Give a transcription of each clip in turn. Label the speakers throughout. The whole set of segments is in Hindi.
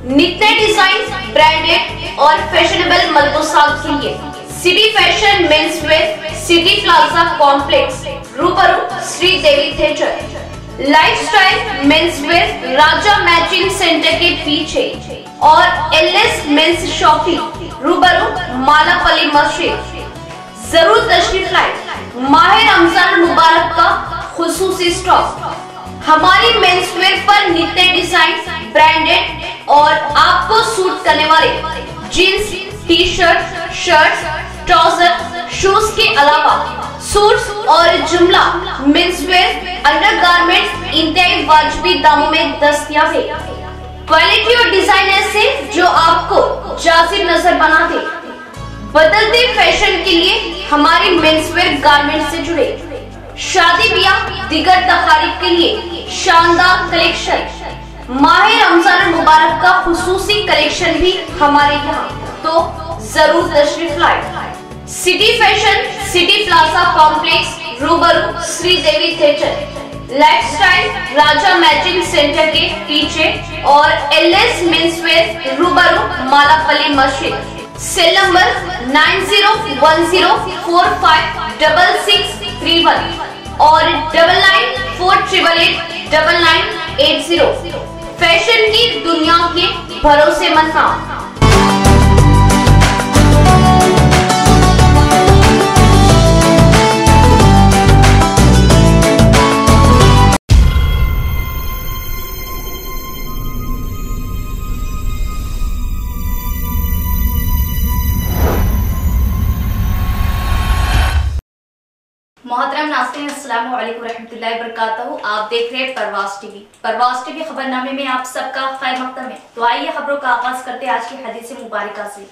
Speaker 1: नित्य डिजाइन, ब्रांडेड और फैशनेबल मलबूसात के लिए city fashion men's wear, city plaza complex, रूबरू श्री देवी थिएटर। लाइफस्टाइल मेंस वेयर, राजा मैचिंग सेंटर के पीछे और एलएस मेंस शॉपिंग, रूबरू मालापल्ली मस्जिद। जरूर तशरीफ लाए। माह रमजान मुबारक का खुसूसी स्टॉक। हमारी मेंस वेयर पर नित्य डिजाइन, ब्रांडेड और आपको सूट करने वाले jeans, T shirt, shirts, trouser, shoes के अलावा सूट्स और जुमला मेंस वेयर अंडरगारमेंट्स इंतहाई वाजिबी दामों में दस्तयाब है। क्वालिटी और डिजाइन ऐसे जो आपको जाजिब नजर बनाते। बदलते फैशन के लिए हमारी मेंस वेयर गारमेंट से जुड़े। शादी ब्याह दिगर तकारीब के लिए शानदार कलेक्शन। माह रमजान मुबारक का खुसूसी कलेक्शन भी हमारे यहाँ, तो जरूर तशरीफ लाए। City fashion, city plaza complex, रूबरू श्री देवी थिएटर। लाइफस्टाइल राजा मैचिंग सेंटर के पीछे और एलएस मेंस वेयर, रूबरू मालापल्ली मस्जिद। सेल नंबर 9010456631 और 9948889980। फैशन की दुनिया के भरोसेमंद नाम।
Speaker 2: मोहतरम नाज़रीन, अस्सलाम वालेकुम रहमतुल्लाहि वबरकातुहू। आप देख रहे हैं परवाज़ टीवी। परवाज़ टीवी खबरनामे में आप सबका खैर मकदम है। तो आइए खबरों का आगाज करते हैं आज की हदीस मुबारका से।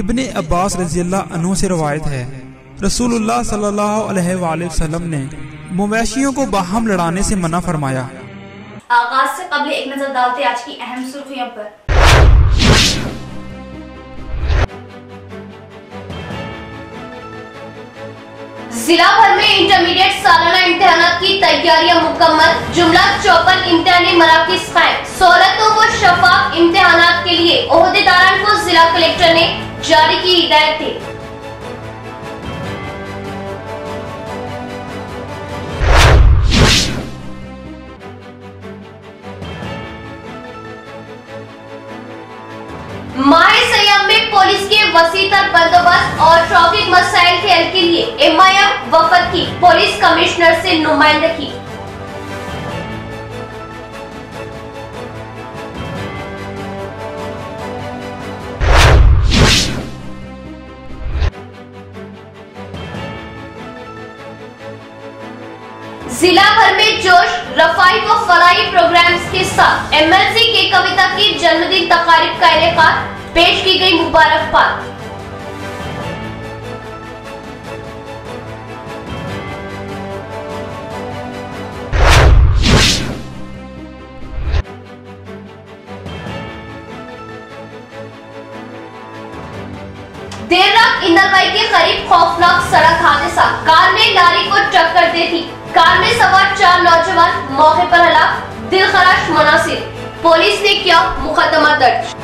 Speaker 3: इब्ने अब्बास रज़ियल्लाहु अन्हु से रवायत है, रसूलुल्लाह सल्लल्लाहु अलैहि वसल्लम ने मवेशियों को बाहम लड़ाने से मना फरमाया।
Speaker 2: आगाज से कबल एक नजर डालते आज की अहम सुर्खियों पर।
Speaker 1: जिला भर में इंटरमीडिएट सालाना इम्तिहानात की तैयारियां मुकम्मल। जुमला 54 इम्तिहानी मराकिज़ कायम। सहूलतों व शफाफ इम्तिहानात के लिए ओहदेदारान को जिला कलेक्टर ने जारी की हिदायत थी। माह सयाम में पुलिस के वसीतर बंदोबस्त और ट्रैफिक मसाइल के हल के लिए एमआईएम वफद की पुलिस कमिश्नर से नुमाइंदगी। जिला भर में जोश, रफाई व फलाही प्रोग्राम्स के साथ एमएलसी के कविता की जन्मदिन तकारीब का इनेकाद। पेश की गई मुबारकबाद। देर रात इंदरबाई के करीब खौफनाक सड़क हादसा। कार ने लारी को टक्कर दे दी। कार में सवार 4 नौजवान मौके पर हलाक। दिलखराश मनासिर। पुलिस ने किया मुकदमा दर्ज।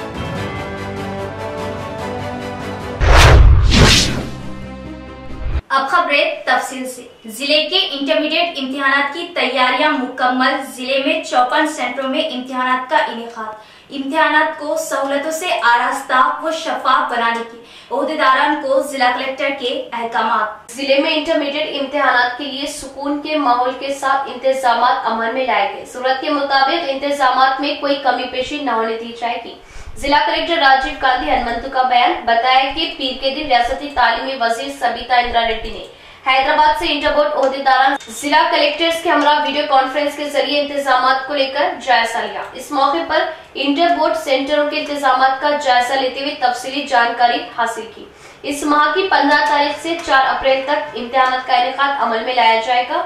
Speaker 2: अब खबरें तफसील से। जिले के इंटरमीडिएट इम्तिहानात की तैयारियां मुकम्मल। जिले में 54 सेंटरों में इम्तिहानात का इनेकाद। इम्तिहानात को सहूलतों से आरास्ता व शफाफ बनाने की ओहदेदारान को जिला कलेक्टर के अहकामात।
Speaker 1: जिले में इंटरमीडिएट इम्तिहानात के लिए सुकून के माहौल के साथ इंतजामात अमल में लाए गए। सूरत के मुताबिक इंतजामात में कोई कमी पेशी न होने दी जाएगी। जिला कलेक्टर राजीव गांधी हनुमंतु का बयान। बताया कि पीर के दिन रियासती तालीमी वजीर सबीता इंदिरा रेड्डी ने हैदराबाद से इंटर बोर्ड ओहदेदारान जिला कलेक्टर्स के हमरा वीडियो कॉन्फ्रेंस के जरिए इंतजामात को लेकर जायजा लिया। इस मौके पर इंटर बोर्ड सेंटरों के इंतजामात का जायजा लेते हुए तफसीली जानकारी हासिल की। इस माह की 15 तारीख से 4 अप्रैल तक इम्तिहानात का इनेकाद अमल में लाया जाएगा।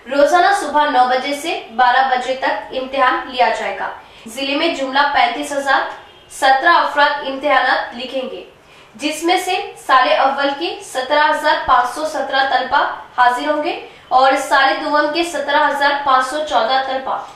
Speaker 1: रोजाना सुबह 9 बजे से 12 बजे तक इम्तिहान लिया जाएगा। जिले में जुमला 35,017 अफराद इम्तिहानात लिखेंगे, जिसमें से साले अव्वल के 17,517 तलबा हाजिर होंगे और साले दुवम के 17,514 तलबा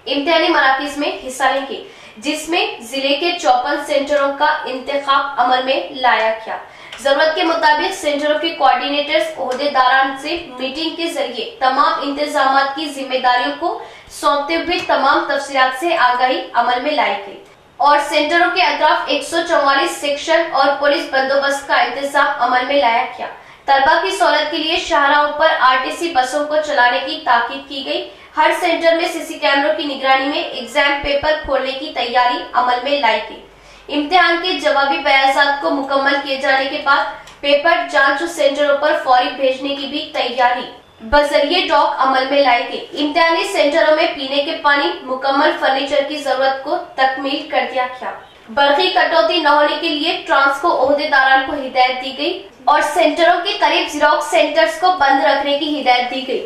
Speaker 1: इम्तिहानी मराकिज में हिस्सा लेंगे। जिसमें जिले के 54 सेंटरों का इंतखाब अमल में लाया गया। जरूरत के मुताबिक सेंटरों के कोऑर्डिनेटर्स ओहदेदारान से मीटिंग के जरिए तमाम इंतजामात की जिम्मेदारियों को सौंपते हुए तमाम तफसीलात से आगाही अमल में लाई गई और सेंटरों के अतराफ 144 सेक्शन और पुलिस बंदोबस्त का इंतजाम अमल में लाया गया। तलबा की सहूलत के लिए शाहराहों पर आरटीसी बसों को चलाने की ताकीद की गई। हर सेंटर में सीसी कैमरों की निगरानी में एग्जाम पेपर खोलने की तैयारी अमल में लाई गई। इम्तिहान के जवाबी बयाजात को मुकम्मल किए जाने के बाद पेपर जांच सेंटरों पर फौरी भेजने की भी तैयारी बजरिए डॉक अमल में लाई गई। इम्तिहानी सेंटरों में पीने के पानी, मुकम्मल फर्नीचर की जरूरत को तकमील कर दिया गया। बरकी कटौती न होने के लिए ट्रांसको ओहदेदारान को हिदायत दी गई और सेंटरों के करीब जीरोक्स सेंटर्स को बंद रखने की हिदायत दी गई।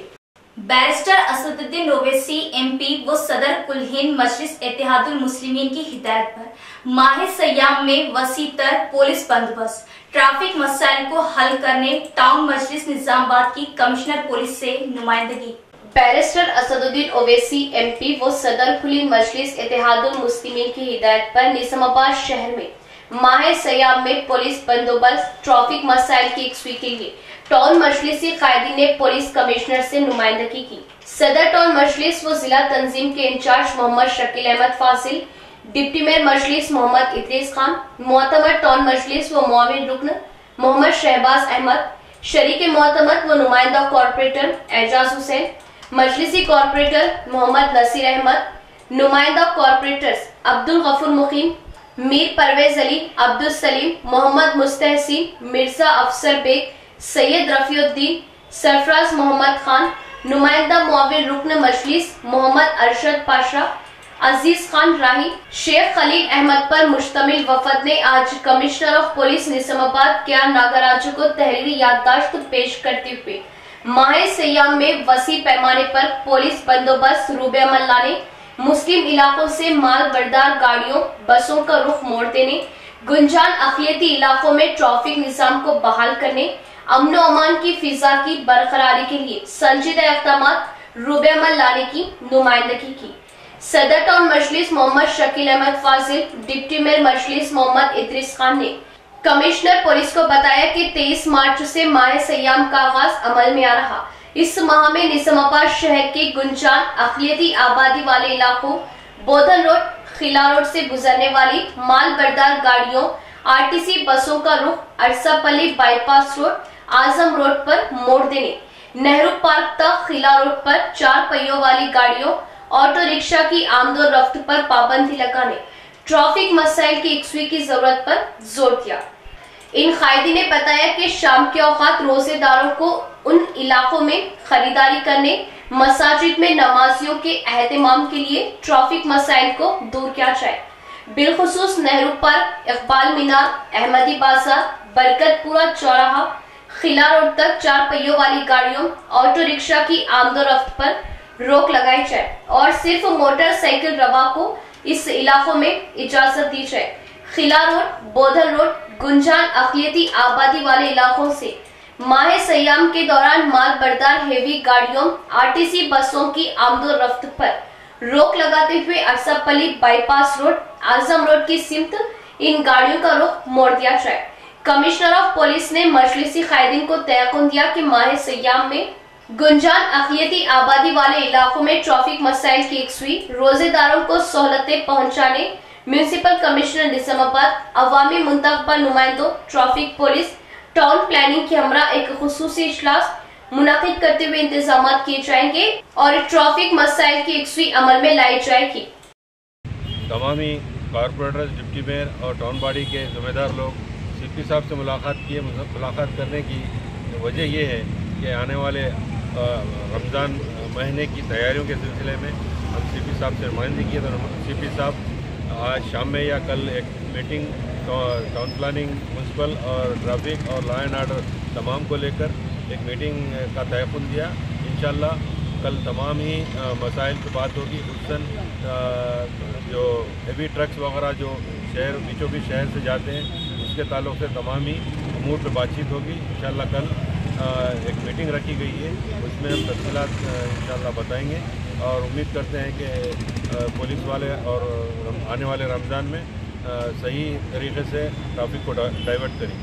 Speaker 2: बैरिस्टर असदुद्दीन ओवैसी एमपी व सदर कुल हिंद मजलिस इत्तेहादुल मुस्लिमीन की हिदायत पर माह सयाम में वसीतर पुलिस बंदोबस्त, ट्रैफिक मसाइल को हल करने टाउन मजलिस निजामाबाद की कमिश्नर पुलिस से नुमाइंदगी।
Speaker 1: बैरिस्टर असदुद्दीन ओवैसी एमपी व सदर खुली मजलिस इत्तेहादुल मुस्लिमीन की हिदायत पर निजामाबाद शहर में माह सयाम में पुलिस बंदोबस्त, ट्रैफिक मसाइल की यकसुई के लिए टाउन मजलिसी कायदी ने पुलिस कमिश्नर से नुमाइंदगी की। सदर टाउन मजलिस व जिला तंजीम के इंचार्ज मोहम्मद शकील अहमद फाजिल, डिप्टी मेयर मजलिस मोहम्मद इद्रीस खान, मोअतमद टाउन मजलिस व मुआविन रुकन मोहम्मद शहबाज अहमद, शरीक मोअतमद व नुमाइंदा कॉर्पोरेटर एजाज हुसैन, मजलिसी कॉर्पोरेटर मोहम्मद नसीर अहमद, नुमाइंदा कॉर्पोरेटर्स अब्दुल गफूर मुकीम, मीर परवेज अली, अब्दुल सलीम, मोहम्मद मुस्तहसीन, मिर्जा अफसर बेग, सैयद रफीउद्दीन, सरफराज मोहम्मद खान, नुमाइंदा मुआविन रुकन मजलिस मोहम्मद अरशद पाशा, अजीज खान राही, शेख खलील अहमद पर मुश्तमिल वफद ने आज कमिश्नर ऑफ पुलिस निजामाबाद के नागराजू को तहरीरी याददाश्त पेश करते हुए माह सयाम में वसी पैमाने पर पुलिस बंदोबस्त रूबे अमल लाने, मुस्लिम इलाकों से माल बरदार गाड़ियों, बसों का रुख मोड़ देने, गुंजान अखिलती इलाकों में ट्रैफिक निजाम को बहाल करने, अमन व अमान की फिजा की बरकरारी के लिए संजीदा इक़दामात रूबे अमल लाने की नुमाइंदगी की। सदर टाउन मजलिस मोहम्मद शकील अहमद फाजिल, डिप्टी मेयर मजलिस मोहम्मद इद्रीस खान ने कमिश्नर पुलिस को बताया कि 23 मार्च से माह सयाम का आगाज अमल में आ रहा। इस माह में निजामाबाद शहर के गुंजान अखिलती आबादी वाले इलाकों, बोधन रोड, खिला रोड से गुजरने वाली माल बरदार गाड़ियों, आरटीसी बसों का रुख अरसापल्ली बाईपास रोड, आजम रोड पर मोड़ देने, नेहरू पार्क तक खिला रोड पर 4 पहियों वाली गाड़ियों, ऑटो रिक्शा की आमदो रफ्त पर पाबंदी लगाने, ट्रैफिक मसाइल की यकसुई की जरूरत पर जोर दिया। इन कायदी ने बताया कि शाम के औकात रोजेदारों को उन इलाकों में खरीदारी करने, मसाजिद में नमाजियों के एहतमाम के लिए ट्रैफिक मसाइल को दूर किया जाए। बिलखुसूस नेहरू पार्क, इकबाल मीनार, अहमदी बाजार, बरकतपुरा चौराहा, खिला रोड तक 4 पहियों वाली गाड़ियों, ऑटो रिक्शा की आमदोरफ्त पर रोक लगाई जाए और सिर्फ मोटरसाइकिल रवा को इस इलाकों में इजाजत दी जाए। खिला रोड, बोधन रोड, गुंजान अखिलती आबादी वाले इलाकों से माह सयाम के दौरान माल बरदार हेवी गाड़ियों, आरटीसी बसों की आमदोरफ्त पर रोक लगाते हुए अरसापल्ली बाईपास रोड, आजम रोड की सिमत इन गाड़ियों का रुख मोड़ दिया जाए। कमिश्नर ऑफ पुलिस ने मजलिसी कायदीन को तयक़ुन दिया कि माह सयाम में गुंजान अखिलती आबादी वाले इलाकों में ट्रैफिक मसाइल की यकसुई, रोजेदारों को सहूलतें पहुंचाने म्यूनिसिपल कमिश्नर निजामाबाद, अवामी मुंतखबा नुमाइंदों, ट्रैफिक पुलिस, टाउन प्लानिंग के हमरा एक खुसूसी इजलास मुनाकिद करते हुए इंतजाम किए जाएंगे और ट्रैफिक मसाइल की यकसुई अमल में लाई जाएगी।
Speaker 4: तमामी कॉर्पोरेटर्स, डिप्टी मेयर और टाउन बॉडी के जिम्मेदार लोग सीपी साहब से मुलाकात किए। मुलाकात करने की वजह यह है कि आने वाले रमज़ान महीने की तैयारियों के सिलसिले में हम सीपी साहब से नुमाइंदगी की। तो सीपी साहब आज शाम में या कल एक मीटिंग टाउन प्लानिंग, म्यूनसिपल और ट्रैफिक और लॉ एंड ऑर्डर तमाम को लेकर एक मीटिंग का तयक़ुन दिया। इंशाअल्लाह कल तमाम ही मसाइल की बात होगी। खुसूसन जो हेवी ट्रक्स वगैरह जो शहर बीचों बीच शहर से जाते हैं उसके ताल्लुक़ से तमाम ही अमूर पर बातचीत होगी। इंशाअल्लाह कल एक मीटिंग रखी गई है, उसमें हम तफसीलात इंशाअल्लाह बताएंगे। और उम्मीद करते हैं कि पुलिस वाले और आने वाले रमज़ान में सही तरीके से ट्रैफिक को डाइवर्ट करें।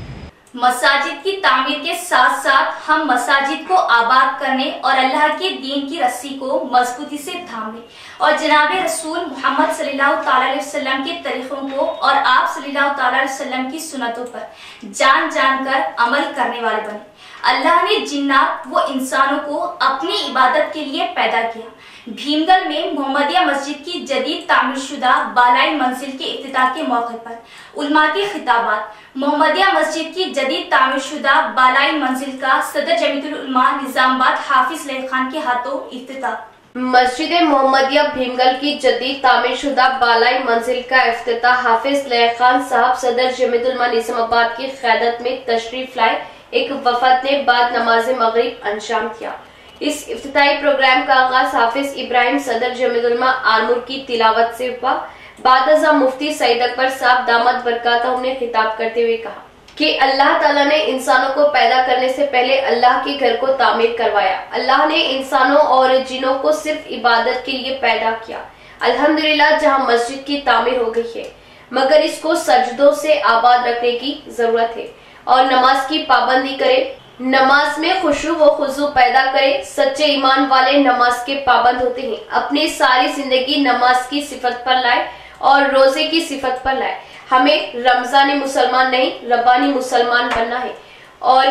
Speaker 2: मसाजिद की तामीर के साथ साथ हम मसाजिद को आबाद करने और अल्लाह के दीन की रस्सी को मजबूती से थामने और जनाब रसूल मोहम्मद सल्लल्लाहु अलैहि वसल्लम के तरीकों को और आप सल्लल्लाहु अलैहि वसल्लम की सुन्नतों पर जान कर अमल करने वाले बने। अल्लाह ने जिन्नात व इंसानों को अपनी इबादत के लिए पैदा किया। भीमगल में मोहम्मदिया मस्जिद की जदीद तामीरशुदा बालाई मंजिल के इफ्तिताह के मौके पर उलमा के खिताबात। मोहम्मदिया मस्जिद की जदीद तामीरशुदा बालाई मंजिल का सदर जमीयतुल उलमा निजामाबाद हाफिज लैब खान के हाथों इफ्तिताह।
Speaker 1: मस्जिद मोहम्मदिया भीमगल की जदीद तामीरशुदा बालाई मंजिल का इफ्तिताह हाफिज लैब खान साहब सदर जमीयतुल उलमा निजामाबाद की क़यादत में तशरीफ लाए एक वफद ने बाद नमाज मगरिब अंजाम दिया। इस इफ्तिताही प्रोग्राम का आगाज हाफिज इब्राहिम सदर जमीयतुल उलमा आलमूर की तिलावत से हुआ। बाद अज़ा मुफ्ती सईद अकबर साहब दामद बरकातहू ने खिताब करते हुए कहा कि अल्लाह ताला ने इंसानों को पैदा करने से पहले अल्लाह के घर को तामीर करवाया। अल्लाह ने इंसानों और जिनों को सिर्फ इबादत के लिए पैदा किया। अल्हम्दुलिल्लाह जहां मस्जिद की तामीर हो गई है, मगर इसको सजदों से आबाद रखने की जरूरत है और नमाज की पाबंदी करे, नमाज में खुशू व खुजू पैदा करे। सच्चे ईमान वाले नमाज के पाबंद होते हैं। अपनी सारी जिंदगी नमाज की सिफत पर लाए और रोजे की सिफत पर लाए। हमें रमजानी मुसलमान नहीं, रब्बानी मुसलमान बनना है और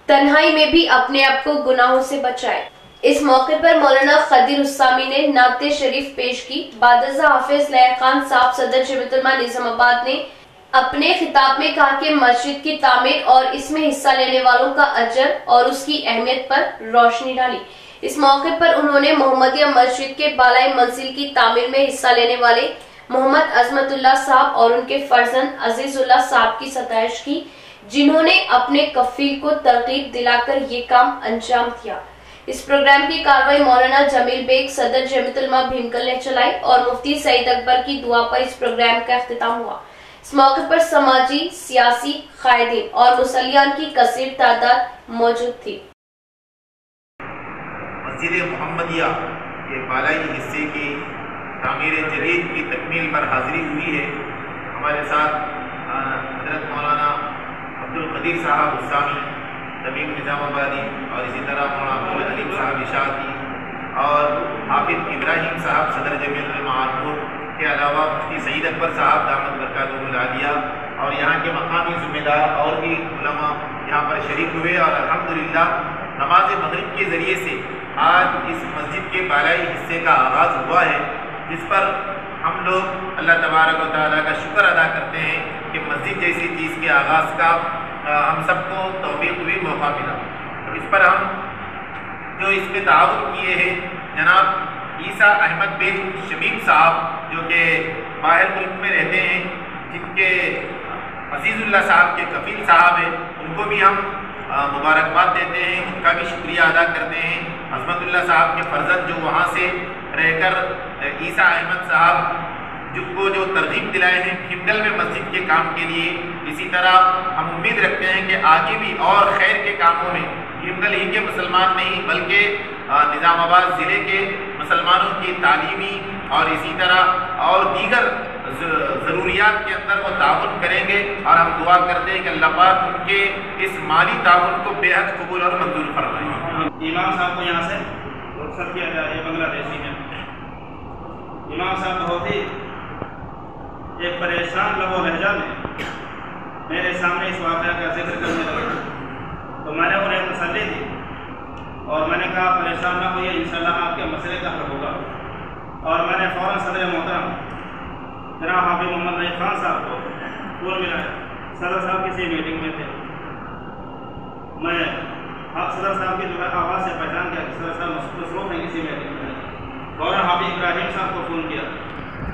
Speaker 1: तन्हाई में भी अपने आप को गुनाहों से बचाए। इस मौके पर मौलाना खदीर उस्सामी ने नाते शरीफ पेश की। बादशाह हाफिज लैब खान साहब सदर जमीयतुल उलमा निजामाबाद ने अपने खिताब में कहा कि मस्जिद की तामीर और इसमें हिस्सा लेने वालों का अजर और उसकी अहमियत पर रोशनी डाली। इस मौके पर उन्होंने मोहम्मदिया मस्जिद के बालाई मंजिल की तामीर में हिस्सा लेने वाले मोहम्मद अजमतुल्लाह साहब और उनके फर्जंद अजीजुल्लाह साहब की सताइश की, जिन्होंने अपने कफील को तरगीब दिलाकर ये काम अंजाम दिया। इस प्रोग्राम की कार्रवाई मौलाना जमील बेग सदर जमीयतुल उलमा भीमगल ने चलाई और मुफ्ती सईद अकबर की दुआ पर इस प्रोग्राम का अख्तिताम हुआ। इस मौके पर समाजी, सियासी कायदीन और मुसल्लियान की कसीर तादाद मौजूद थी।
Speaker 5: मस्जिद मोहम्मदिया के बालाई हिस्से की तामीर जदीद की तकमील पर हाजिरी हुई है। हमारे साथ हजरत मौलाना अब्दुल कदीर साहब उस्सामी तमीम निजामाबादी और इसी तरह मौलाना अब्दुल अलीम साहब इशाती और हाफिज इब्राहिम साहब सदर जमीयतुल उलमा आलमूर के अलावा मुफ्ती सईद अकबर साहब दामद बरकातहू आलिया और यहाँ के मकामी ज़िम्मेदार और भी उलमा यहाँ पर शरीक हुए और अल्हम्दुलिल्लाह नमाज मगरिब के ज़रिए से आज इस मस्जिद के बालाई हिस्से का आगाज़ हुआ है, जिस पर हम लोग अल्लाह तबारक व तआला का शुक्र अदा करते हैं कि मस्जिद जैसी चीज़ के आगाज़ का हम सबको तौफीक हुई, मौका मिला। तो इस पर हम जो इस पर ताउन किए हैं जनाब ईसा अहमद बिन शमीम साहब, जो कि बाहर मुल्क में रहते हैं, जिनके अजीजुल्लाह साहब के कफील साहब हैं, उनको भी हम मुबारकबाद देते हैं, उनका भी शुक्रिया अदा करते हैं। अजमतुल्लाह साहब के फर्जंद जो वहाँ से रहकर ईसा अहमद साहब जिनको जो तरगीब दिलाए हैं भीमगल में मस्जिद के काम के लिए, इसी तरह हम उम्मीद रखते हैं कि आगे भी और खैर के कामों में भीमगल ही के मुसलमान नहीं बल्कि निज़ामाबाद ज़िले के मुसलमानों की तालीमी और इसी तरह और दीगर ज़रूरियात के अंदर वो ताउन करेंगे और हम दुआ करते हैं कि अल्लाह पाक उनके इस माली ताउन को बेहद कबूल और मंजूर फरमाए।
Speaker 6: इमाम साहब को यहाँ से रुखसत किया जाए, ये बांग्लादेशी हैं। इमाम साहब बहुत ही एक परेशान लबो लहजा में मेरे सामने इस वाक़या का जिक्र करने लगे, तो मैंने उन्हें तसल्ली दी और मैंने कहा परेशान ना होइए, इंशाल्लाह आपके मसले का हल होगा। और मैंने फ़ौरन सदर मोहतरम जनाब हाफिज मोहम्मद रईस खान साहब को फ़ोन मिलाया। सदर साहब किसी मीटिंग में थे, मैं सदर साहब की जो है आवाज़ से पहचान किया कि सदर साहब मसरूफ़ हैं किसी मीटिंग में। फ़ौरन हाफिज इब्राहिम साहब को फ़ोन किया।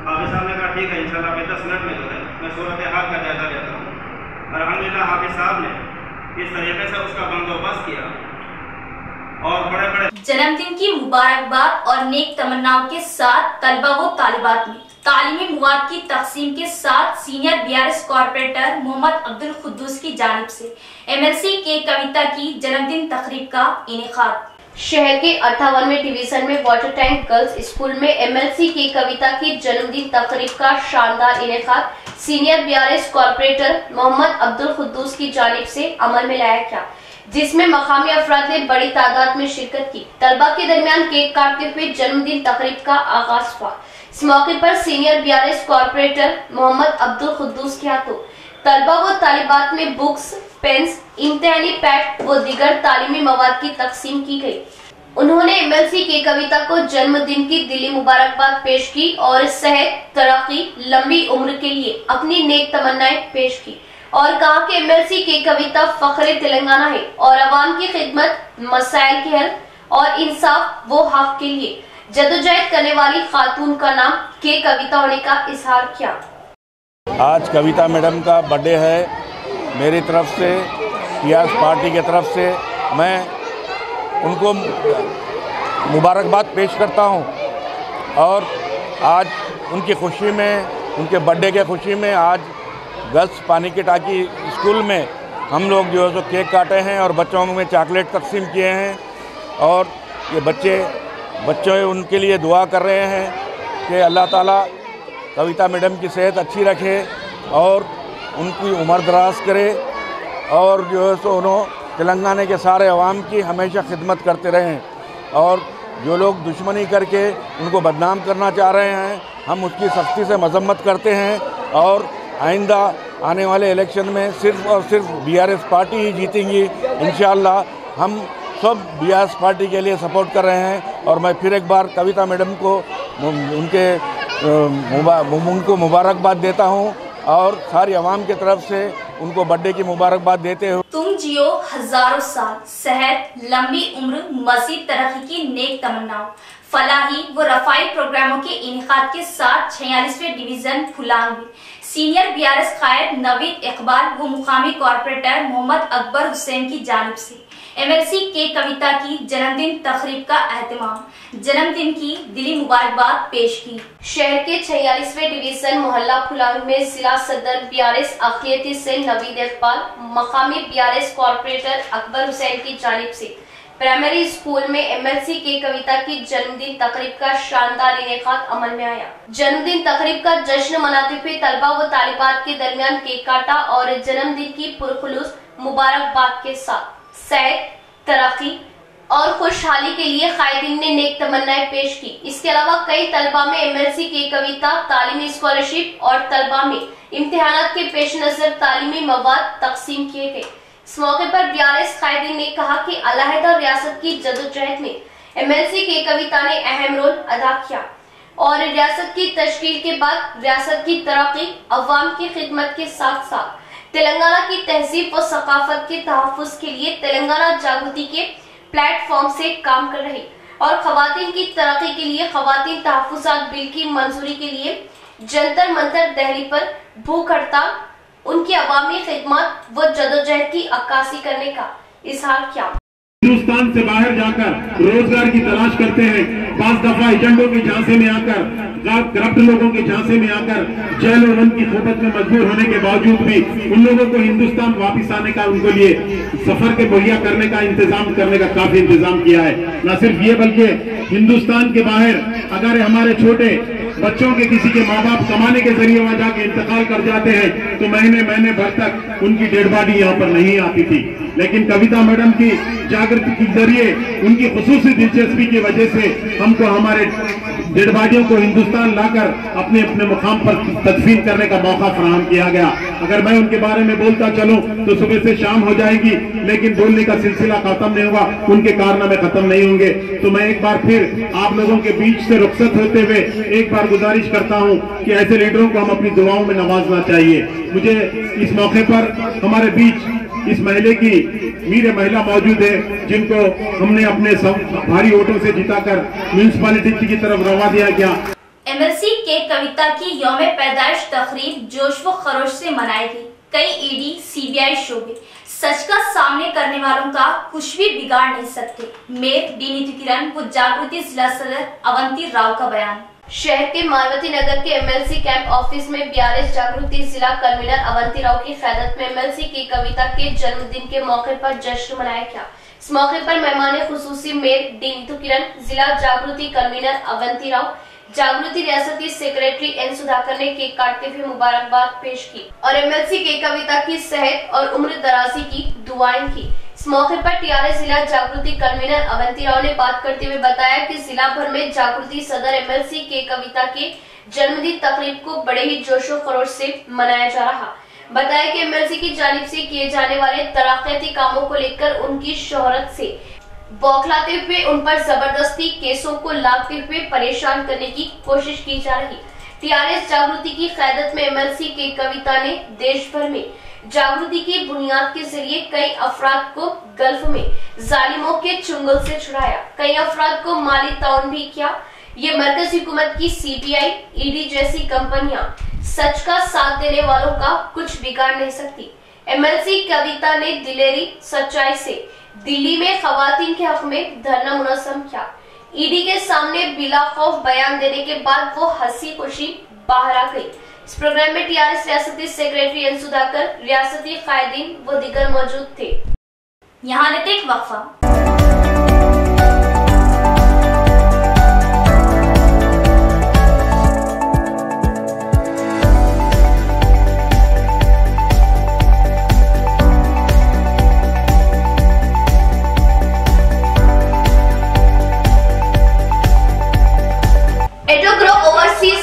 Speaker 6: हाफिज साहब ने कहा ठीक है इंशाल्लाह मैं 10 मिनट में जो है मैं सूरत हाल का जायज़ा लेता हूँ। अल्हम्दुलिल्लाह हाफिज साहब ने इस तरीके से उसका बंदोबस्त किया और बड़े
Speaker 2: जन्मदिन की मुबारकबाद और नेक तमन्नाओं के साथ तलबा व तालिबात में तालीमी मवाद की तकसीम के साथ senior BRS corporator Mohammed Abdul Kuddus की जानिब से MLC के कविता की जन्मदिन तकरीब का इनेकाद।
Speaker 1: शहर के 58वें डिवीजन में वाटर टैंक गर्ल्स स्कूल में एमएलसी के कविता की जन्मदिन तकरीब का शानदार इनेकाद senior BRS corporator Mohammed Abdul Khuddus की जानिब से अमल में लाया गया, जिसमें मकामी अफराद ने बड़ी तादाद में शिरकत की। तलबा के दरमियान केक काटते हुए जन्मदिन तकरीब का आगाज हुआ। इस मौके पर senior BRS corporator Mohammed Abdul Khuddus के हाथों तलबा व तालिबात में बुक्स, पेन्स, इम्तिहानी पैड व दीगर तालीमी मवाद की तकसीम की गई। उन्होंने एमएलसी के कविता को जन्मदिन की दिली मुबारकबाद पेश की और सेहत, तरक्की, लंबी उम्र के लिए अपनी नेक तमन्नाएं पेश की और कहा कि एमएलसी के कविता फख्रे तेलंगाना है और अवाम की खिदमत, मसाइल के हल और इंसाफ व हक के लिए जदोजहद करने वाली खातून का नाम के कविता होने का इजहार किया।
Speaker 7: आज कविता मैडम का बर्थडे है। मेरी तरफ से, पीआरएस पार्टी की तरफ से मैं उनको मुबारकबाद पेश करता हूं और आज उनकी खुशी में, उनके बर्थडे के खुशी में आज गर्ल्स पानी की टाकी स्कूल में हम लोग जो है सो केक काटे हैं और बच्चों में चॉकलेट तकसीम किए हैं और ये बच्चे उनके लिए दुआ कर रहे हैं कि अल्लाह ताला कविता मैडम की सेहत अच्छी रखे और उनकी उम्र दराज करे और जो है सो उन्होंने तेलंगाना के सारे अवाम की हमेशा खिदमत करते रहें और जो लोग दुश्मनी करके उनको बदनाम करना चाह रहे हैं हम उसकी सख्ती से मजम्मत करते हैं और आइंदा आने वाले इलेक्शन में सिर्फ़ और सिर्फ बीआरएस पार्टी ही जीतेंगी। इंशाअल्लाह हम सब बीआरएस पार्टी के लिए सपोर्ट कर रहे हैं और मैं फिर एक बार कविता मैडम को उनको मुबारकबाद देता हूं और सारी आवाम की तरफ से उनको बर्थडे की मुबारकबाद देते हो।
Speaker 2: तुम जियो हजारों साल, सेहत, लंबी उम्र, मजीद तरक्की की नेक तमन्नाओं। फलाही व रफाई प्रोग्रामों के इनेकाद के साथ 46वें डिवीजन फुलांग में सीनियर बीआरएस कायद नवीद इकबाल व मुकामी कॉर्पोरेटर मोहम्मद अकबर हुसैन की जानिब से एमएलसी के कविता की जन्मदिन तकरीब का एहतमाम, जन्मदिन की दिली मुबारकबाद पेश की।
Speaker 1: शहर के 46वें डिवीजन मोहल्ला फुलांग में जिला सदर बीआरएस अक़लियती से नवीद इकबाल, मकामी बीआरएस कॉर्पोरेटर अकबर हुसैन की जानिब से प्राइमरी स्कूल में एमएलसी के कविता की जन्मदिन तकरीब का शानदार इनेकाद अमल में आया। जन्मदिन तकरीब का जश्न मनाते हुए तलबा व तालिबात के दरमियान केक काटा और जन्मदिन की पुरखुलूस मुबारकबाद के साथ सेहत, तरक्की और खुशहाली के लिए कायदीन ने नेक तमन्नाएं पेश की। इसके अलावा कई तलबा में एमएलसी की कविता, तालीमी स्कॉलरशिप और तलबा में इम्तिहानात के पेश नजर तालीमी मवाद तकसीम किए गए। इस मौके पर बीआरएस कायदीन ने कहा कि अलहदा रियासत की जदोजहद में एमएलसी के कविता ने अहम रोल अदा किया और रियासत की तश्कील के बाद रियासत की तरक्की, अवाम की खिदमत के साथ साथ तेलंगाना की तहजीब व सकाफत के तहफ़्फ़ुज़ के लिए तेलंगाना जागृति के प्लेटफॉर्म से काम कर रही और खवातीन की तरक्की के लिए खवातीन तहफ़्फ़ुज़ात बिल की मंजूरी के लिए जंतर मंतर दिल्ली पर भूख हड़ताल, उनकी अवामी खिदमत व जदोजहद की अक्कासी करने का इजहार किया।
Speaker 8: हिंदुस्तान से बाहर जाकर रोजगार की तलाश करते हैं, 5 दफा एजेंडों के झांसे में आकर, करप्ट लोगों के झांसे में आकर जेल और उनकी सोबत में मजबूर होने के बावजूद भी उन लोगों को हिंदुस्तान वापस आने का, उनके लिए सफर के मुहैया करने का इंतजाम करने का काफी इंतजाम किया है। न सिर्फ ये बल्कि हिंदुस्तान के बाहर अगर हमारे छोटे बच्चों के किसी के माँ बाप कमाने के जरिए वहां जाके इंतकाल कर जाते हैं तो महीने भर तक उनकी डेड बॉडी यहाँ पर नहीं आती थी, लेकिन कविता मैडम की जागृति के जरिए, उनकी खुसूसी दिलचस्पी की वजह से हमको हमारे डेड बॉडियों को हिंदुस्तान लाकर अपने अपने मुकाम पर तदफीन करने का मौका फराहम किया गया। अगर मैं उनके बारे में बोलता चलूं तो सुबह से शाम हो जाएगी, लेकिन बोलने का सिलसिला खत्म नहीं होगा, उनके कारनामे खत्म नहीं होंगे। तो मैं एक बार फिर आप लोगों के बीच से रुखसत होते हुए एक बार गुजारिश करता हूं कि ऐसे लीडरों को हम अपनी दुआओं में नवाजना चाहिए। मुझे इस मौके पर हमारे बीच इस महले की मीर महिला मौजूद है, जिनको हमने अपने भारी वोटों से जिताकर म्यूनिसिपैलिटी की तरफ रवा दिया गया।
Speaker 2: एमएलसी के कविता की यौम पैदाइश तकरीब जोश व खरोश से मनाई गई। कई ईडी, सीबीआई शोबे सच का सामने करने वालों का कुछ भी बिगाड़ नहीं सकते। मेयर डी नीति किरण व जागृति जिला सदर अवंती राव का बयान।
Speaker 1: शहर के मारवती नगर के एमएलसी कैंप ऑफिस में बीआरएस जागृति जिला कन्वीनर अवंती राव की क़यादत में एमएलसी की कविता के जन्मदिन के मौके पर जश्न मनाया गया। इस मौके पर मेहमान खुसूसी मेयर डी नीतू किरण, जिला जागृति कन्वीनर अवंती राव, जागृति रियासती सेक्रेटरी एन सुधाकर ने केक काटते हुए मुबारकबाद पेश की और एमएलसी के कविता की सेहत और उम्र दराजी की दुआएं की। इस मौके पर टीआरएस जिला जागृति कन्वीनर अवंती राव ने बात करते हुए बताया कि जिला भर में जागृति सदर एमएलसी के कविता के जन्मदिन तकरीब को बड़े ही जोशो खरोश से मनाया जा रहा। बताया कि एमएलसी की जानिब से किए जाने वाले तरक्याती कामों को लेकर उनकी शोहरत से बौखलाते हुए उन पर जबरदस्ती केसों को लादते हुए परेशान करने की कोशिश की जा रही। टीआरएस जागृति की क़यादत में एमएलसी के कविता ने देश भर में जागृति की बुनियाद के जरिए कई अफराद को गल्फ में जालिमों के चुंगल से छुड़ाया, कई अफराद को माली ताउन भी किया। ये मरकजी हुकूमत की सीबीआई, ईडी जैसी कंपनियां सच का साथ देने वालों का कुछ बिगाड़ नहीं सकती। एमएलसी कविता ने दिलेरी सच्चाई से दिल्ली में खवातीन के हक में धरना मुनज़्ज़म किया। ईडी के सामने बिला खौफ बयान देने के बाद वो हंसी खुशी बाहर आ गई। इस प्रोग्राम में टीआरएस रियासती सेक्रेटरी एन सुधाकर, रियासती कायदीन व दीगर मौजूद थे।
Speaker 2: यहाँ लेते एक वक्फा।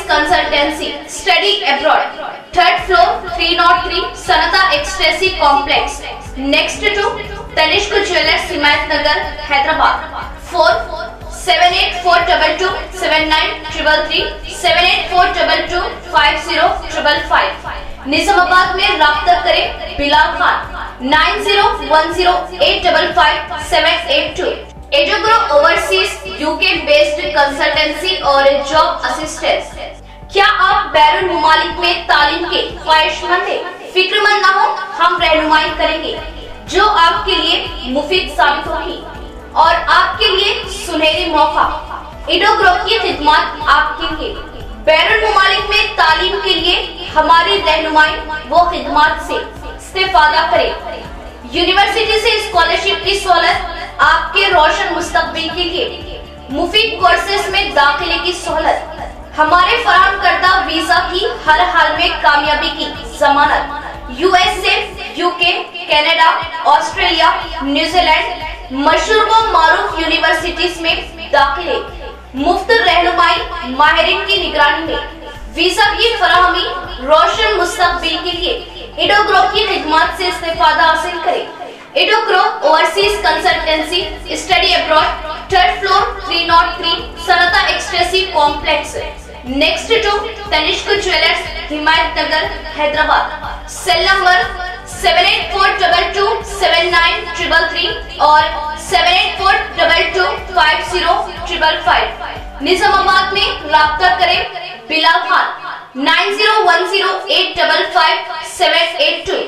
Speaker 1: Consultancy study abroad, 3rd floor 303 सनता एक्सटेंसी complex, next to Tanishq jewellers Himayat Nagar Hyderabad. 47842279333 784225055। Nizamabad में राब्ता करें बिलाल खान 9010855782। एडोग्रो ओवरसीज यूके बेस्ड कंसल्टेंसी और जॉब असिस्टेंस। क्या आप बैरून मुमालिक में तालीम के ख्वाहिशमंद हैं? फिक्रमंद ना हो, हम रहनुमाई करेंगे जो आपके लिए मुफीद साबित होगी और आपके लिए सुनहरी मौका। एडोग्रो की खिदमत आपके लिए। बैरून मुमालिक में तालीम के लिए हमारी रहनुमाई वो खिदमत से इस्तेफादा करें। यूनिवर्सिटी से स्कॉलरशिप की सहूलत, आपके रोशन मुस्तकबिल के लिए मुफीद कोर्सेज में दाखिले की सहूलत, हमारे फराहम करदा वीजा की हर हाल में कामयाबी की जमानत, USA, UK, Canada, Australia, New Zealand मशहूर व मारूफ यूनिवर्सिटीज में दाखिले, मुफ्त रहनुमाई माहिरीन की निगरानी में, वीजा की फराहमी, रोशन मुस्तकबिल के लिए एडोग्रो की खिदमत से इस्तेफादा हासिल करें। एडोग्रो overseas consultancy study abroad, 3rd floor 303 सनता एक्सटेंसी complex, next to Tanishq jewellers Himayat Nagar Hyderabad. Cell number 7842279333 और 7842250555। निजामाबाद में राब्ता करें बिलाल खान 9010855782।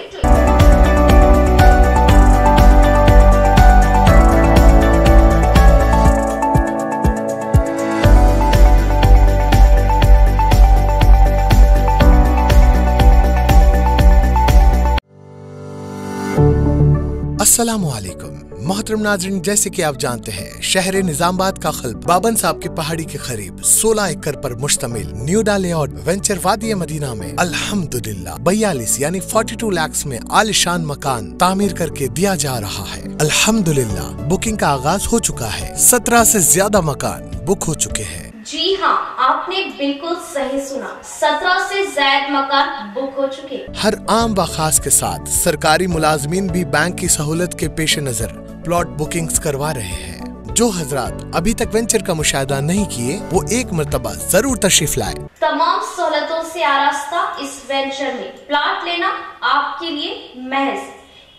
Speaker 9: अस्सलामुअलैकुम मोहतरम नाज़रीन, जैसे कि आप जानते हैं शहर निजामाबाद का क़ल्ब बाबन साहब की पहाड़ी के करीब 16 एकड़ पर मुश्तमिल न्यू लेआउट वेंचर वादी मदीना में अल्हम्दुलिल्लाह 42 यानी 42 लाख में आलिशान मकान तामीर करके दिया जा रहा है। अल्हम्दुलिल्लाह बुकिंग का आगाज हो चुका है। 17 से ज्यादा मकान बुक हो चुके हैं।
Speaker 1: जी हाँ, आपने बिल्कुल सही सुना, 17 से ज्यादा मकान बुक हो चुके।
Speaker 9: हर आम व खास के साथ सरकारी मुलाजमीन भी बैंक की सहूलत के पेश नजर प्लॉट बुकिंग्स करवा रहे हैं। जो हजरात अभी तक वेंचर का मुशाहिदा नहीं किए वो एक मर्तबा जरूर तशरीफ लाए।
Speaker 1: तमाम सहूलतों से आरास्ता इस वेंचर में प्लॉट लेना आपके लिए महज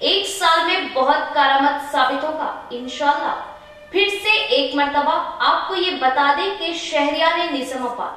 Speaker 1: 1 साल में बहुत कारआमद साबित होगा इंशाल्लाह। फिर से एक मर्तबा आपको ये बता दें कि शहरियान निजामाबाद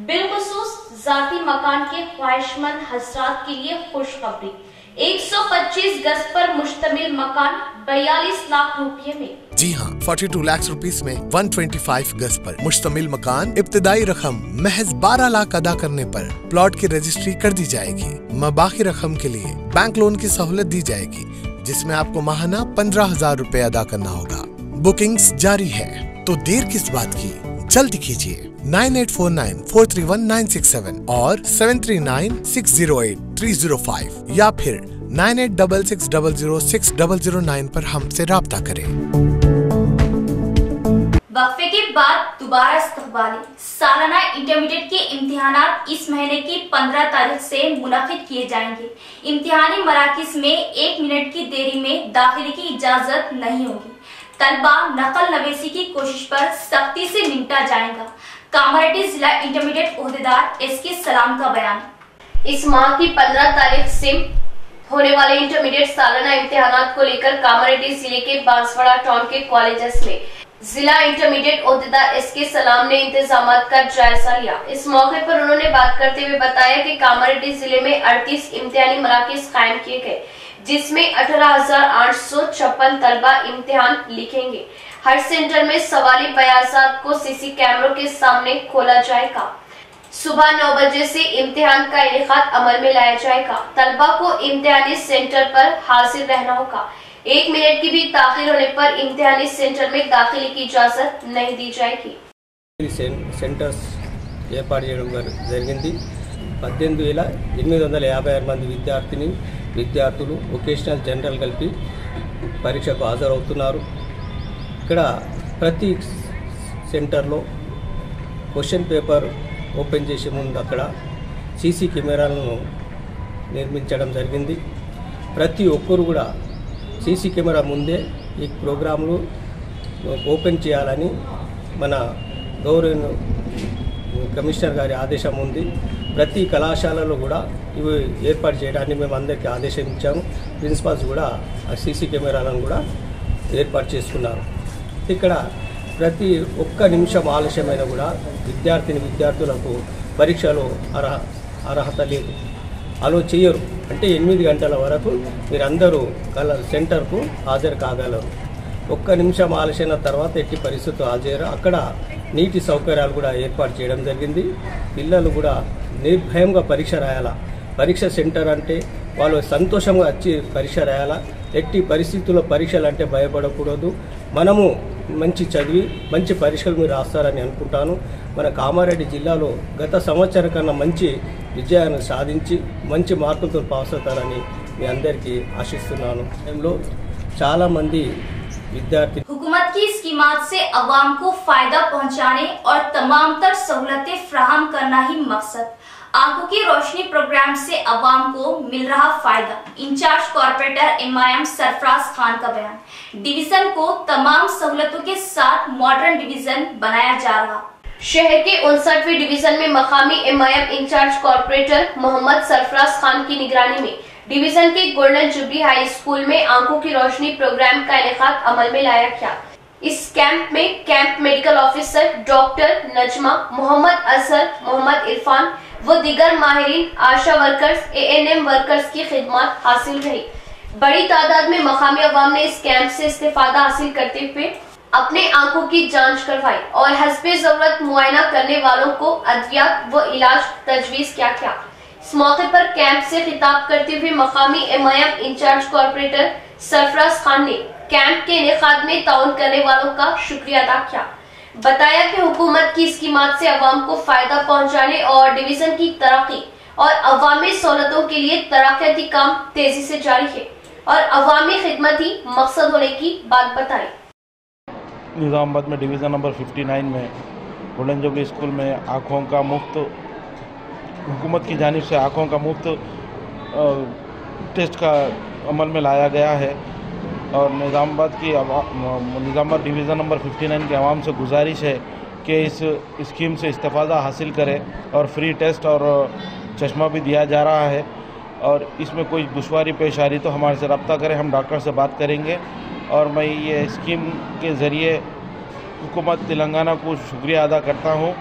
Speaker 1: बिलखुसूस जाती मकान के ख्वाहिशमंद हजरात के लिए खुशखबरी, 125 गज पर मुश्तमिल मकान 42 लाख रुपये में।
Speaker 9: जी हाँ, 42 लाख रुपीस में 125 गज पर मुश्तमिल मकान। इब्तिदाई रकम महज 12 लाख अदा करने पर प्लॉट की रजिस्ट्री कर दी जाएगी। मबाकी रकम के लिए बैंक लोन की सहूलत दी जाएगी। जिसमें आपको माहाना 15,000 रुपए अदा करना होगा। बुकिंग्स जारी है, तो देर किस बात की, जल्दी कीजिए। 9849431967 और 7396083005 या फिर 9866006009 पर हमसे राब्ता करें।
Speaker 2: वक्फे के बाद दोबारा इस्तकबाली सालाना इंटरमीडिएट के इम्तिहानात इस महीने की 15 तारीख से मुनक्किद किए जाएंगे। इम्तिहानी मराकिज में 1 मिनट की देरी में दाखिले की इजाजत नहीं होगी। तलबा नकल नवेसी की कोशिश पर सख्ती से निपटा जाएगा। कामारेड्डी जिला इंटरमीडिएट ओहदेदार एसके सलाम का बयान।
Speaker 1: इस माह की 15 तारीख से होने वाले इंटरमीडिएट सालाना इम्तिहानात को लेकर कामारेड्डी जिले के बांसवाड़ा टाउन के कॉलेजेस में जिला इंटरमीडिएट ओहदेदार एसके सलाम ने इंतजामात का जायजा लिया। इस मौके पर उन्होंने बात करते हुए बताया कि कामारेड्डी जिले में 38 इम्तिहानी मराकिज कायम किए गए, जिसमें 18,856 तलबा इम्तिहान लिखेंगे। हर सेंटर में सवाली बयाजात को सीसी कैमरों के सामने खोला जाएगा। सुबह 9 बजे से इम्तिहान का इनेकाद अमल में लाया जाएगा। तलबा को इम्तिहानी सेंटर पर हाजिर रहना होगा। 1 मिनट की भी ताखिर होने पर इम्तिहानी सेंटर में दाखिले की इजाजत नहीं दी जाएगी।
Speaker 10: సెంటర్స్ ఏర్పాటు చేయడం జరిగింది। 18,856 మంది విద్యార్థులు వొకేషనల్ జనరల్ కలిపి పరీక్షకు హాజరవుతున్నారు। ఇక్కడ ప్రతి సెంటర్లో క్వశ్చన్ పేపర్ ఓపెన్ చేసే ముందు అక్కడ సీసీ కెమెరాలను నిర్మించడం జరిగింది। ప్రతి ఒక్కరు కూడా సీసీ కెమెరా ముందే ఈ ప్రోగ్రాంలు ఓపెన్ చేయాలని మన గౌరవ కమిషనర్ గారి ఆదేశం ఉంది। ప్రతి కళాశాలలో కూడా ఇవి ఏర్పాటు చేయడానికి మేము అందరికీ ఆదేశించాము। ప్రిన్సిపాల్స్ కూడా ఆ సీసీ కెమెరాలను కూడా ఏర్పాటు చేసుకున్నారు। ఇక్కడ ప్రతి ఒక్క నిమిషం ఆలస్యమైన కూడా విద్యార్థులకు పరీక్షలో అర్హత లేదు, అలో చేయరు। అంటే 8 గంటల వరకు మీరందరూ సెంటర్కు హాజరు కాగలరు। ఒక్క నిమిషం ఆలస్యమైన తర్వాత ఎట్టి పరిస్థితులు హాజరు। అక్కడ నీటి సౌకర్యాలు కూడా ఏర్పాటు చేయడం జరిగింది। పిల్లలు కూడా నిర్భయంగా పరీక్ష రాయాలా। పరీక్ష సెంటర్ అంటే వాళ్ళు సంతోషంగా వచ్చి పరీక్ష రాయాలా। ఎట్టి పరిస్థితుల్లో పరీక్షలు అంటే భయపడకూడదు। మనము మంచి చదివి మంచి పరీక్షలు మీరు రాస్తారని అనుకుంటాను। మన కామారెడ్డి జిల్లాలో గత సంవత్సరం కన్నా మంచి విజయాన్ని సాధించి మంచి మార్కులతో పాస్ అవుతారని మీ అందరికీ ఆశిస్తున్నాను। దీనిలో చాలా మంది विद्यार्थी
Speaker 2: हुकूमत की स्कीमात से अवाम को फायदा पहुंचाने और तमाम तर सहूलतें फराहम करना ही मकसद। आंखों की रोशनी प्रोग्राम से अवाम को मिल रहा फायदा। In charge corporator MIM Sarfaraz Khan का बयान। डिवीजन को तमाम सहूलतों के साथ मॉडर्न डिवीजन बनाया जा रहा।
Speaker 1: शहर के 59वें डिवीजन में मकामी MIM incharge corporator Mohammed Sarfaraz Khan की निगरानी में डिवीजन के गोल्डन जुबली हाई स्कूल में आंखों की रोशनी प्रोग्राम का इनेकाद अमल में लाया गया। इस कैंप में camp medical officer doctor Najma, Mohammed Asar, Mohammed Irfan व दीगर माहिरीन, आशा वर्कर्स, ANM वर्कर्स की खिदमत हासिल रही। बड़ी तादाद में मकामी अवाम ने इस कैंप से इस्तेफादा हासिल करते हुए अपने आंखों की जांच करवाई और हस्बे जरूरत मुआयना करने वालों को अद्वियात व इलाज तजवीज किया। इस मौके पर कैंप से खिताब करते हुए मकामी MIM incharge corporator Sarfaraz Khan ने कैंप के इनेकाद में ताउन करने वालों का शुक्रिया अदा किया। बताया कि हुकूमत की स्कीमात से अवाम को फायदा पहुंचाने और डिवीजन की तरक्की और अवामी सहूलतों के लिए तरक्याती काम तेजी से जारी है और अवामी खिदमत ही मकसद होने की बात बताई।
Speaker 11: निजामाबाद में डिवीज़न नंबर 59 में गोल्डन जुबली स्कूल में आँखों का मुफ्त हुकूमत की जानिब से आँखों का मुफ्त टेस्ट का अमल में लाया गया है और निजामाबाद डिवीज़न नंबर 59 के आवाम से गुजारिश है कि इस स्कीम से इस्तेफ़ादा हासिल करें और फ्री टेस्ट और चश्मा भी दिया जा रहा है और इसमें कोई दुश्वारी पेश आ रही तो हमारे से रब्ता करें, हम डॉक्टर से बात करेंगे। और मैं ये स्कीम के ज़रिए हुकूमत तेलंगाना को शुक्रिया अदा करता हूँ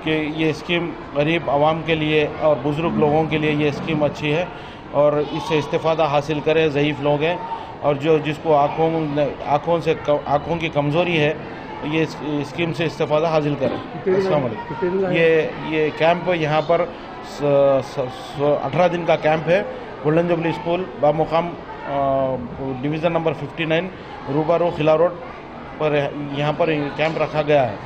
Speaker 11: कि ये स्कीम गरीब आवाम के लिए और बुज़ुर्ग लोगों के लिए ये स्कीम अच्छी है और इससे इस्तेफ़ादा हासिल करें। ज़ईफ़ लोग हैं और जिसको आँखों की कमज़ोरी है ये स्कीम से इस्तेफ़ादा हासिल करें। अस्सलाम वालेकुम। ये कैंप यहाँ पर 18 दिन का कैंप है। गोल्डन जुबली स्कूल बामुकाम डिवीज़न नंबर 59 रूबरू खिला रोड पर यहाँ पर कैंप रखा गया है।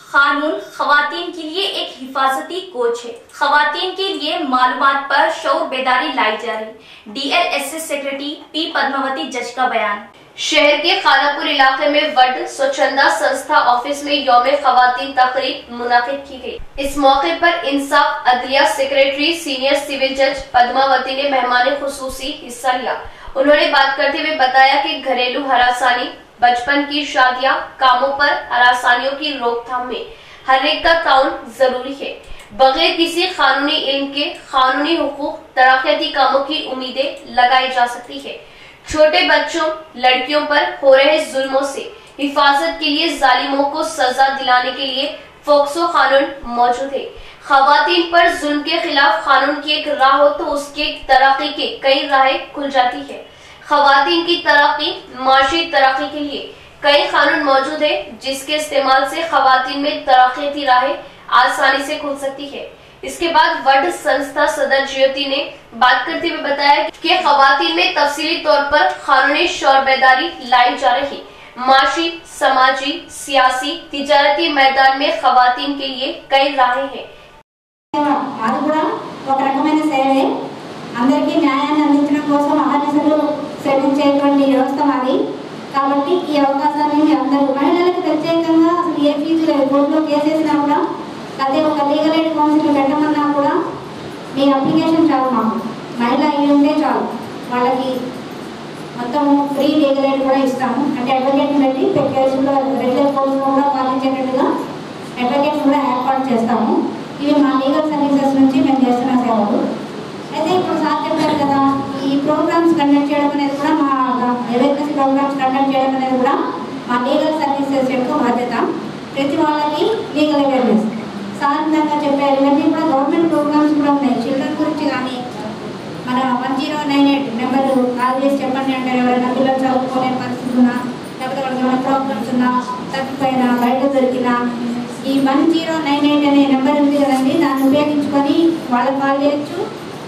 Speaker 2: कानून खवातीन के लिए एक हिफाजती कोच है। खवातीन के लिए मालूमात पर शऊर बेदारी लाई जा रही। DLSS सेक्रेटरी P पद्मावती जज का बयान।
Speaker 1: शहर के खानापुर इलाके में वड स्वच्छंदा संस्था ऑफिस में यौम खवातीन तकरीब मुनाकिद की गई। इस मौके पर इंसाफ अदलिया सेक्रेटरी सीनियर सिविल जज पद्मावती ने मेहमान खुसूसी हिस्सा लिया। उन्होंने बात करते हुए बताया कि घरेलू हरासानी, बचपन की शादियां, कामों पर हरासानियों की रोकथाम में हर एक का ताउन जरूरी है। बगैर किसी कानूनी इल्म के कानूनी हुकूक तरक्याती कामों की उम्मीदें लगाई जा सकती है। छोटे बच्चों, लड़कियों पर हो रहे जुल्मों से हिफाजत के लिए जालिमों को सजा दिलाने के लिए फोक्सो कानून मौजूद है। खवातीन पर जुल्म के खिलाफ कानून की एक राह हो तो उसके तरक्की के कई राहें खुल जाती है। खवातीन की तरक्की, माशी तरक्की के लिए कई कानून मौजूद है जिसके इस्तेमाल से खवातीन में तरक्याती राहें आसानी से खुल सकती है। इसके बाद वड संस्था सदर ज्योति ने बात करते हुए बताया कि खवातीन में तफसीली तौर पर कानूनी शौर बेदारी लाई जा रही। माशी, समाजी, सियासी, तिजारती मैदान में खवातीन के लिए कई राहें हैं।
Speaker 12: అందరికీ న్యాయాన్ని అందించడం కోసం ఆర్ఎస్లు శ్రమించేటువంటి వ్యవస్థ మాది కాబట్టి ఈ అవకాశాన్ని అందరూ మహిళలకు ప్రత్యేకంగా అసలు ఏ ఫీజు లేదు. కోర్టులో కేసేసినా కూడా అదే ఒక లీగల్ ఎయిడ్ కౌన్సిల్ పెట్టమన్నా కూడా మీ అప్లికేషన్ చాలు, మాకు మహిళ అయ్యి ఉంటే చాలు, వాళ్ళకి మొత్తం ఫ్రీ లీగల్ ఎయిడ్ కూడా ఇస్తాము. అంటే అడ్వకేట్ని పెట్టి కేసులో రెగ్యులర్ కోర్టులో కూడా పాలించేటట్టుగా అడ్వకేట్ని కూడా ఏర్పాటు చేస్తాము. ఇవి మా లీగల్ సర్వీసెస్ నుంచి మేము చేస్తున్న సేవలు. అయితే ఇప్పుడు సార్ చెప్పారు కదా, ఈ ప్రోగ్రామ్స్ కండక్ట్ చేయడం అనేది కూడా మా అవేర్నెస్ ప్రోగ్రామ్స్ కండక్ట్ చేయడం అనేది కూడా మా లీగల్ సర్వీసెస్ యొక్క బాధ్యత. ప్రతి వాళ్ళకి లీగల్ అవేర్నెస్ సార్ ఇందాక చెప్పారు. ఇవన్నీ కూడా గవర్నమెంట్ ప్రోగ్రామ్స్ కూడా ఉన్నాయి. చిల్డ్రన్ గురించి కానీ మన 1098 నెంబరు కాల్ చేసి చెప్పండి అంటారు. ఎవరైనా పిల్లలు చదువుకోలేని పరిస్థితి ఉన్నా, లేకపోతే వాళ్ళకి ఏమైనా ప్రాబ్లమ్స్ ఉన్నా, తప్పిపోయినా, బయట దొరికినా ఈ 1098 అనే నెంబర్ ఉంది కదండి, దాన్ని ఉపయోగించుకొని వాళ్ళకి కాల్ చేయొచ్చు.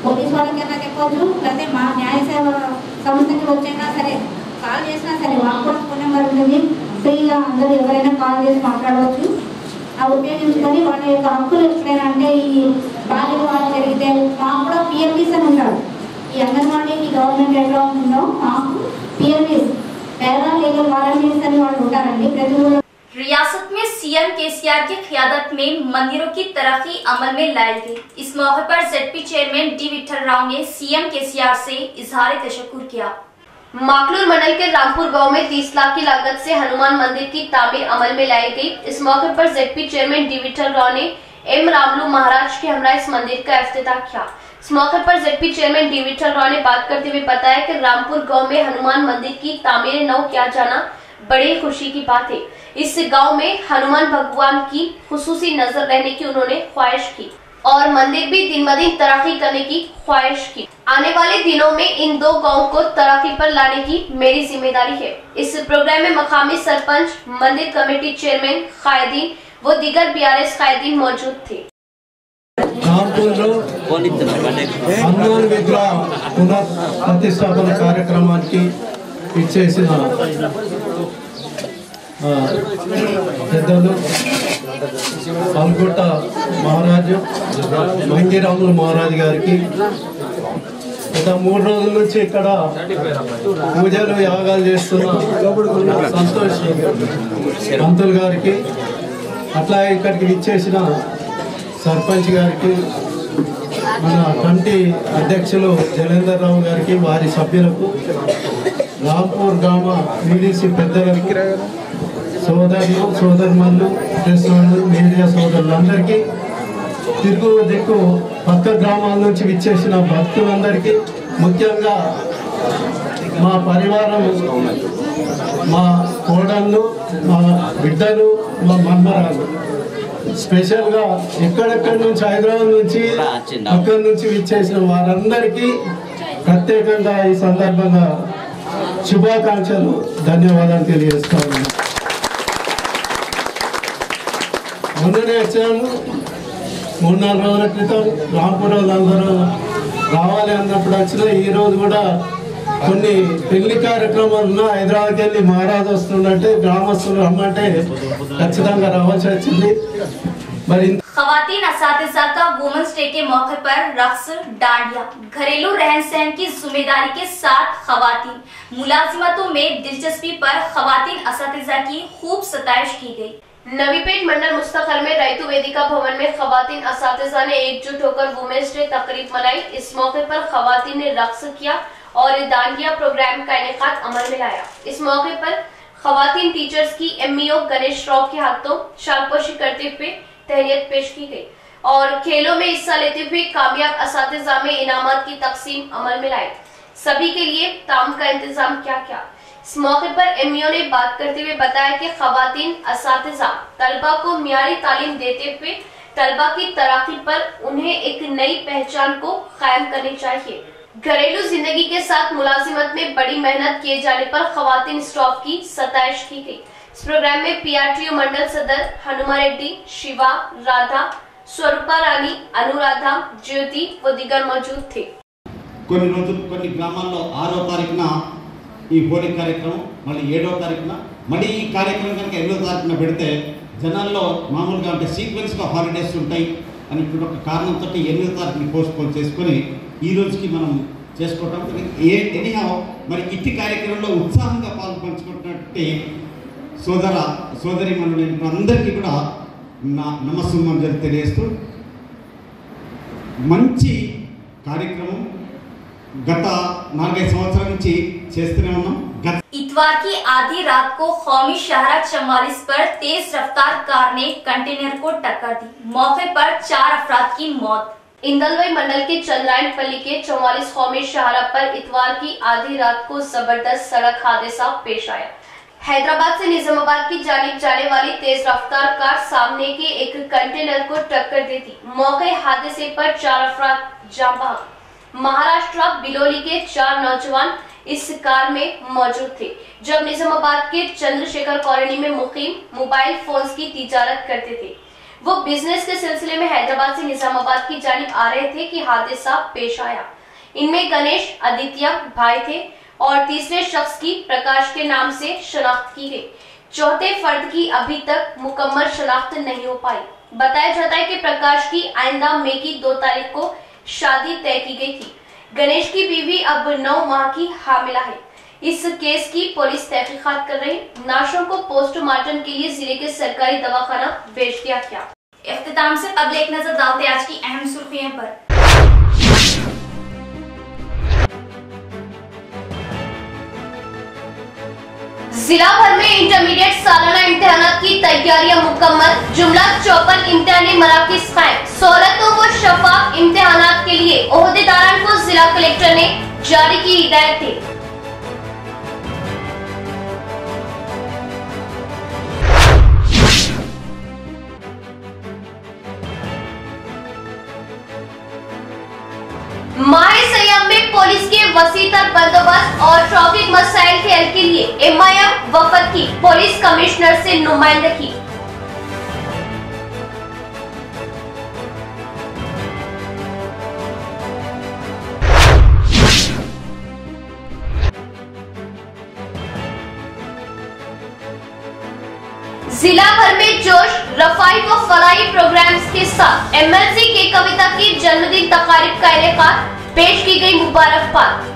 Speaker 12: పోలీస్ వాళ్ళకైనా చెప్పవచ్చు, లేకపోతే మా న్యాయ సేవ సంస్థకి వచ్చైనా సరే కాల్ చేసినా సరే మాకు కూడా ఫోన్ నెంబర్ ఉంటుంది. ఫ్రీగా అందరూ ఎవరైనా కాల్ చేసి మాట్లాడవచ్చు. అవి ఉపయోగించుకొని వాళ్ళ యొక్క హక్కులు ఎప్పుడైనా అంటే ఈ బాల్య వివాహాలు జరిగితే మాకు కూడా PLBs అని ఉంటారు. ఈ అంగన్వాడీకి గవర్నమెంట్ ఎట్లా ఉంటుందో మాకు PLBs पैरा लीगल वारंटीज అని వాళ్ళు ఉంటారండి. ప్రతి ఊళ్ళో
Speaker 2: रियासत में CM KCR की क़यादत में मंदिरों की तरक्की अमल में लाई गई। इस मौके पर ZP chairman D Vithal Rao ने CM KCR से इजहार तशक्कुर किया।
Speaker 1: माकलूर मंडल के रामपुर गांव में 30 लाख की लागत से हनुमान मंदिर की तामीर अमल में लाई गई। इस मौके पर ZP chairman D Vithal Rao ने M रामलू महाराज के हमरा इस मंदिर का इफ्तिताह किया। इस मौके पर ZP chairman D Vithal Rao ने बात करते हुए बताया कि रामपुर गाँव में हनुमान मंदिर की तामीर नौ किया जाना बड़ी खुशी की बात है। इस गांव में हनुमान भगवान की खुसूसी नजर रहने की उन्होंने ख्वाहिश की और मंदिर भी दिन ब दिन तरक्की करने की ख्वाहिश की। आने वाले दिनों में इन दो गांवों को तरक्की पर लाने की मेरी जिम्मेदारी है। इस प्रोग्राम में मकामी सरपंच, मंदिर कमेटी चेयरमैन, कायदीन व दीगर BRS कायदीन मौजूद थे।
Speaker 13: హనుమాన్ విగ్రహ పునఃప్రతిష్టాపన కార్యక్రమానికి ఇచ్చేసిన పెద్దలు పల్గొట్ట మహారాజు మంగిరాములు మహారాజు గారికి గత 3 రోజుల నుంచి ఇక్కడ పూజలు యాగాలు చేస్తున్న సంతోష్ పంతులు గారికి, అట్లా ఇక్కడికి ఇచ్చేసిన సర్పంచ్ గారికి, మన కమిటీ అధ్యక్షులు జలేందర్ రావు గారికి, వారి సభ్యులకు, రాంపూర్ గ్రామ VDC పెద్దలకు, సోదరులు, సోదరుమల్లు, ప్రెస్ వాళ్ళు, మీడియా సోదరులందరికీ, తిరుగు దిక్కు పక్క గ్రామాల నుంచి విచ్చేసిన భక్తులందరికీ, ముఖ్యంగా మా పరివారం, మా కోడళ్ళు, మా బిడ్డలు, మా మన్మరాలు, స్పెషల్గా ఎక్కడెక్కడి నుంచి హైదరాబాద్ నుంచి అక్కడి నుంచి విచ్చేసిన వారందరికీ ప్రత్యేకంగా ఈ సందర్భంగా శుభాకాంక్షలు, ధన్యవాదాలు తెలియజేస్తాను. మొన్ననే వచ్చాము, 3-4 రోజుల క్రితం రాంపూర్ వాళ్ళందరూ రావాలి అన్నప్పుడు వచ్చినా ఈరోజు కూడా కొన్ని పెళ్లి కార్యక్రమాలు ఉన్నా హైదరాబాద్కి వెళ్ళి మహారాజు వస్తుందంటే గ్రామస్తులు రమ్మంటే ఖచ్చితంగా రావాల్సి వచ్చింది। మరి
Speaker 2: खवातीन असातिज़ा का वुमेन्स डे के मौके पर रक्स, डांडिया, घरेलू रहन सहन की जिम्मेदारी के साथ खवातीन मुलाजिमतों में दिलचस्पी पर खवातीन असातिज़ा की खूब सताइश की गई।
Speaker 1: नवीपेट मंडल मुस्तकल में रैतु वेदिका भवन में खवातीन असातिज़ा ने एकजुट होकर वुमेन्स डे तकरीब मनाई। इस मौके पर खवातीन ने रक्स किया और दांडिया प्रोग्राम का इनेकाद अमल में लाया। इस मौके पर खवातीन टीचर्स की एमईओ गणेश राव के हाथों शालपोशी करते हुए तहनीयत पेश की गई और खेलों में हिस्सा लेते हुए कामयाब असातिज़ा में इनामात की तकसीम अमल में लाई। सभी के लिए ताम का इंतजाम किया गया। इस मौके पर एमईओ ने बात करते हुए बताया कि खवातीन असातिज़ा तलबा को मियारी तालीम देते हुए तलबा की तराकी पर उन्हें एक नई पहचान को कायम करनी चाहिए। घरेलू जिंदगी के साथ मुलाजिमत में बड़ी मेहनत किए जाने पर खवातीन स्टाफ की सताइश की गई। इस प्रोग्राम में पीआरटीयू मंडल सदर हनुमा रेड्डी, शिवा, राधा, स्वरूपा रानी, अनुराधा, ज्योति व दिगर मौजूद थे।
Speaker 14: కొన్ని రోజులు కొన్ని గ్రామాల్లో 6వ తారీఖున ఈ హోలీ కార్యక్రమం, మళ్ళీ 7వ తారీఖున, మళ్ళీ ఈ కార్యక్రమం కనుక 8వ తారీఖున పెడితే జనాల్లో మామూలుగా అంటే సీక్వెన్స్గా హాలిడేస్ ఉంటాయి అనేటువంటి ఒక కారణంతో 8వ తారీఖుని పోస్ట్పోన్ చేసుకొని ఈ రోజుకి మనం చేసుకోవటం ఎనీహౌ మరి ఇట్టి కార్యక్రమంలో ఉత్సాహంగా పాల్పంచుకుంటున్నటువంటి సోదరి మనులు అందరికీ కూడా నా నమస్సుమంజలు తెలియజేస్తూ మంచి కార్యక్రమం గత 4-5 సంవత్సరాల నుంచి చేస్తూనే ఉన్నాం।
Speaker 2: इतवार की आधी रात को कौमी शाहरा 44 पर तेज रफ्तार कार ने कंटेनर को टक्कर दी। मौके पर 4 अफराद की मौत। इंदलवई मंडल के चंद्रायनपल्ली के 44 कौमी शाहरा पर इतवार की आधी रात को जबरदस्त सड़क हादसा पेश आया। हैदराबाद से निजामाबाद की जानिब जाने वाली तेज रफ्तार कार सामने के एक कंटेनर को टक्कर दी थी। मौके हादसे पर 4 अफराद जान बहक। महाराष्ट्र बिलोली के 4 नौजवान इस कार में मौजूद थे जब निजामाबाद के चंद्रशेखर कॉलोनी में मुकीम मोबाइल फोन्स की तिजारत करते थे। वो बिजनेस के सिलसिले में हैदराबाद से निजामाबाद की जानिब आ रहे थे कि हादसा पेश आया। इनमें गणेश, आदित्य भाई थे और तीसरे शख्स की प्रकाश के नाम से शनाख्त की गई। चौथे फर्द की अभी तक मुकम्मल शनाख्त नहीं हो पाई। बताया जाता है कि प्रकाश की आइंदा मई की 2 तारीख को शादी तय की गई थी। गणेश की बीवी अब 9 माह की हामिला है। इस केस की पुलिस तहकीकात कर रही। नाशों को पोस्टमार्टम के लिए जिले के सरकारी दवाखाना भेज दिया गया। इख्तिताम से अब एक नजर डालते आज की अहम सुर्खियों पर।
Speaker 1: जिला भर में इंटरमीडिएट सालाना इम्तिहानात की तैयारियां मुकम्मल। जुमला 54 इम्तिहानी मराकिज़ कायम। सहूलतों व शफाफ इम्तिहानात के लिए ओहदेदारान को जिला कलेक्टर ने जारी की हिदायत दी। माह सयाम में पुलिस के वसीतर बंदोबस्त और ट्रैफिक मसाइल के हल के लिए एमआईएम वफद की पुलिस कमिश्नर से नुमाइंदगी। जिला भर में जोश, रफाई व फलाही प्रोग्राम्स के साथ एमएलसी के कविता की जन्मदिन तकारीब का इनेकाद, पेश की गई मुबारकबाद।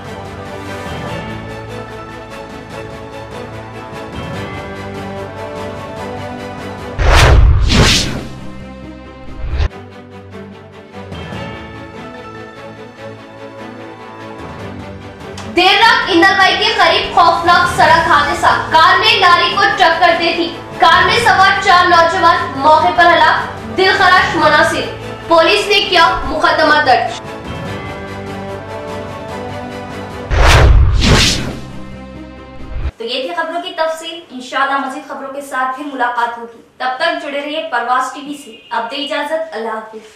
Speaker 1: देर रात इंदलवाई के करीब खौफनाक सड़क हादसा। कार ने लारी को टक्कर दी थी। कार में सवार 4 नौजवान मौके पर हलाक। दिलखराश मनासिर। पुलिस ने किया मुकदमा दर्ज।
Speaker 2: तो ये थी खबरों की तफसील। इंशाअल्लाह मज़ीद खबरों के साथ फिर मुलाकात होगी। तब तक जुड़े रहिए परवाज़ टीवी से। अब दे इजाजत, अल्लाह हाफिज।